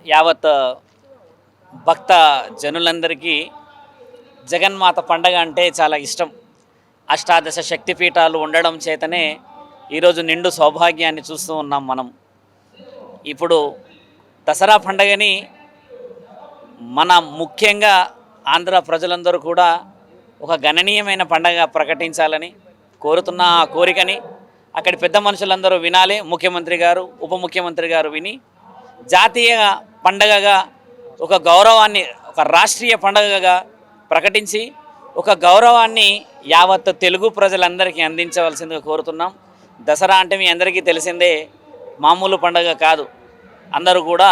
యావత్ భక్త జనులందరికీ జగన్మాత పండగ అంటే చాలా ఇష్టం. అష్టాదశ శక్తిపీఠాలు ఉండడం చేతనే ఈరోజు నిండు సౌభాగ్యాన్ని చూస్తూ ఉన్నాం మనం. ఇప్పుడు దసరా పండగని మన ముఖ్యంగా ఆంధ్ర ప్రజలందరూ కూడా ఒక గణనీయమైన పండగ ప్రకటించాలని కోరుతున్న ఆ కోరికని అక్కడి పెద్ద మనుషులందరూ వినాలి. ముఖ్యమంత్రి గారు, ఉప ముఖ్యమంత్రి గారు విని జాతీయ పండగగా ఒక గౌరవాన్ని, ఒక రాష్ట్రీయ పండగగా ప్రకటించి ఒక గౌరవాన్ని యావత్ తెలుగు ప్రజలందరికీ అందించవలసిందిగా కోరుతున్నాం. దసరా అంటే మీ అందరికీ తెలిసిందే, మామూలు పండగ కాదు. అందరూ కూడా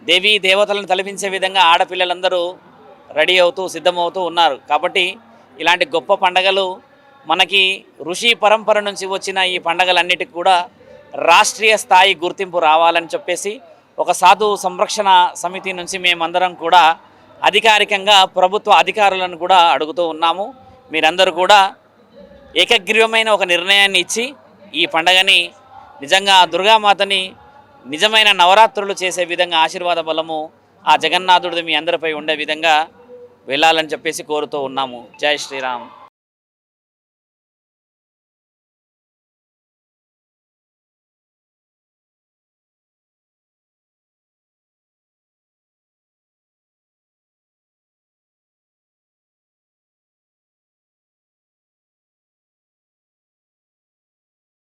దేవీ దేవతలను తలపించే విధంగా ఆడపిల్లలందరూ రెడీ అవుతూ సిద్ధమవుతూ ఉన్నారు. కాబట్టి ఇలాంటి గొప్ప పండగలు మనకి ఋషి పరంపర నుంచి వచ్చిన ఈ పండగలన్నిటికీ కూడా రాష్ట్రీయ స్థాయి గుర్తింపు రావాలని చెప్పేసి ఒక సాధు సంరక్షణ సమితి నుంచి మేమందరం కూడా అధికారికంగా ప్రభుత్వ అధికారులను కూడా అడుగుతూ ఉన్నాము. మీరందరూ కూడా ఏకగ్రీవమైన ఒక నిర్ణయాన్ని ఇచ్చి ఈ పండగని నిజంగా దుర్గామాతని నిజమైన నవరాత్రులు చేసే విధంగా ఆశీర్వాద బలము ఆ జగన్నాథుడిది మీ అందరిపై ఉండే విధంగా వెళ్ళాలని చెప్పేసి కోరుతూ ఉన్నాము. జై శ్రీరామ్.